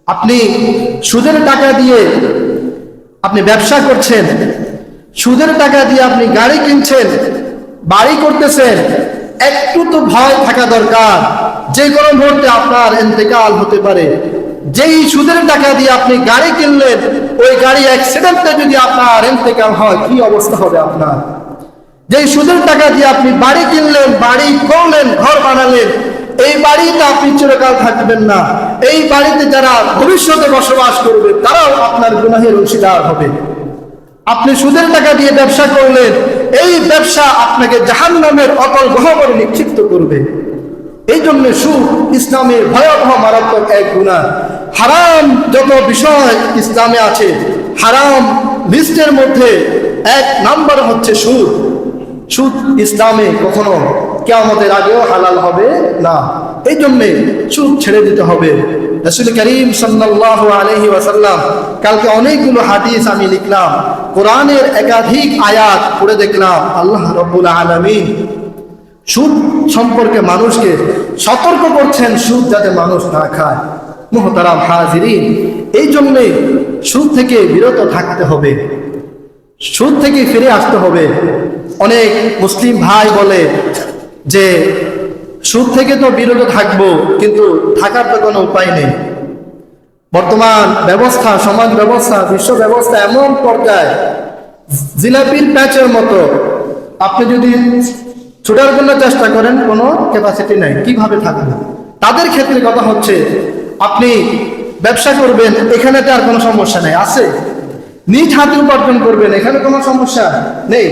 আপনি সুদের টাকা দিয়ে আপনি ব্যবসা করছেন, সুদের টাকা দিয়ে আপনি গাড়ি কিনছেন, বাড়ি করতেছেন, একটু তো ভয় থাকা দরকার। যে কোনো মুহূর্তে আপনার ইন্তেকাল হতে পারে। যেই সুদের টাকা দিয়ে আপনি গাড়ি কিনলেন, ওই গাড়ি অ্যাক্সিডেন্টে যদি আপনার ইন্তেকাল হয়, কি অবস্থা হবে আপনার? যেই সুদের টাকা দিয়ে আপনি বাড়ি কিনলেন, বাড়ি করলেন, ঘর বানালেন, এই বাড়িতে আপনি চিরকাল থাকবেন না। এই বাড়িতে যারা ভবিষ্যতে বসবাস করবে তারাও আপনার গুনাহের অংশীদার হবে। আপনি সুদের টাকা দিয়ে ব্যবসা করলেন, এই ব্যবসা আপনাকে জাহান্নামের অতল গহ্বরে নিক্ষিপ্ত করবে। এই জন্য সুদ ইসলামের ভয়াবহ মারাত্মক এক গুনাহ। হারাম যত বিষয় ইসলামে আছে, হারাম লিস্টের মধ্যে 1 নম্বর হচ্ছে সুদ। সুদ ইসলামে কখনো কিয়ামতের আগেও হালাল হবে না। এই জন্যে সুদ ছেড়ে দিতে হবে। রাসূল করিম সাল্লাল্লাহু আলাইহি ওয়াসাল্লাম, কালকে অনেকগুলো হাদিস আমি লিখলাম, কোরআনের একাধিক আয়াত পড়ে দেখলাম, আল্লাহ রাব্বুল আলামিন সুদ সম্পর্কে মানুষকে সতর্ক করছেন, সুদ যাতে মানুষ না খায়। মুহতারাম হাজিরিন, এই জন্যে সুদ থেকে বিরত থাকতে হবে, সুদ থেকে ফিরে আসতে হবে। অনেক মুসলিম ভাই বলে যে সুদ থেকে তো বিরত থাকবো, কিন্তু থাকার তো কোনো উপায় নেই। বর্তমান ব্যবস্থা, সমাজ ব্যবস্থা, বিশ্ব ব্যবস্থা এমন পর্যায়ে জিলাপির প্যাচের মতো, আপনি যদি ছোটার জন্য চেষ্টা করেন, কোনো ক্যাপাসিটি নাই, কিভাবে থাকবে? তাদের ক্ষেত্রে কথা হচ্ছে, আপনি ব্যবসা করবেন, এখানে তো আর কোনো সমস্যা নেই, আছে। নিজ হাতে উপার্জন করবেন, এখানে কোনো সমস্যা নেই।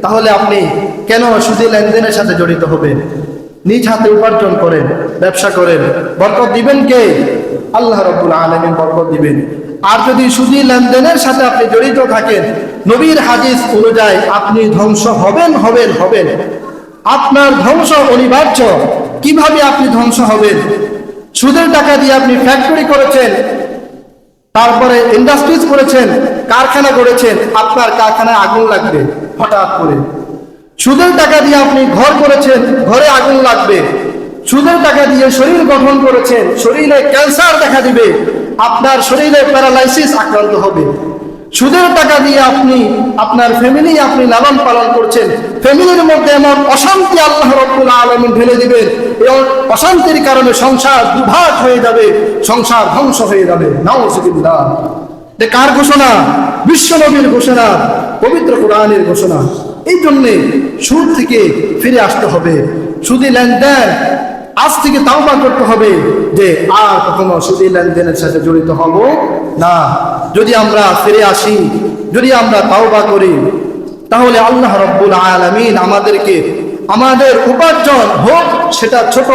তাহলে আপনি কেন সুদী লেনদেনের সাথে জড়িত হবেন? নিজ হাতে উপার্জন করেন, ব্যবসা করেন, বরকত দিবেন কে? আল্লাহ রাব্বুল আলামিন বরকত দিবেন। আর যদি সুদী লেনদেনের সাথে আপনি জড়িত থাকেন, নবীর হাদিস অনুযায়ী আপনি ধ্বংস হবেন, হবেন, হবেন। আপনার ধ্বংস অনিবার্য। কিভাবে আপনি ধ্বংস হবেন? সুদের টাকা দিয়ে আপনি ফ্যাক্টরি করেছেন, তারপরে ইন্ডাস্ট্রিজ করেছেন, কারখানা করেছেন, আপনার কারখানায় আগুন লাগবে হঠাৎ করে। সুদের টাকা দিয়ে আপনি ঘর করেছেন, ঘরে আগুন লাগবে। সুদের টাকা দিয়ে শরীর গঠন করেছেন, শরীরে ক্যান্সার দেখা দিবে, আপনার শরীরে প্যারালাইসিস আক্রান্ত হবে। সুদের টাকা দিয়ে আপনি আপনার ফ্যামিলি আপনি লালন পালন করছেন, ফ্যামিলির মধ্যে এমন অশান্তি আল্লাহ রাব্বুল আলামিন ঢেলে দিবেন, এই অশান্তির কারণে সংসার দুভাগ হয়ে যাবে, সংসার ধ্বংস হয়ে যাবে। নাউযুবিল্লাহ। এটা কার ঘোষণা? বিশ্ব নবীর ঘোষণা, পবিত্র কোরআনের ঘোষণা। এই জন্যে সুদ থেকে ফিরে আসতে হবে। সুদী লেনদেন আজ থেকে তাওবা করতে হবে যে আর কখনো সুদী লেনদেনের সাথে জড়িত হব না। যদি আমরা ফিরে আসি, যদি আমরা তাওবা করি, তাহলে আল্লাহ রাব্বুল আলামিন আমাদেরকে আমাদের উপার্জন হোক সেটা ছোট,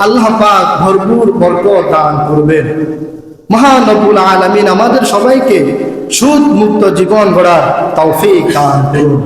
আল্লাহ পাক ভরপুর বরকত দান করবেন। মহান রব্বুল আলামিন আমাদের সবাইকে সুদ মুক্ত জীবন গড়ার তৌফিক দান করুন।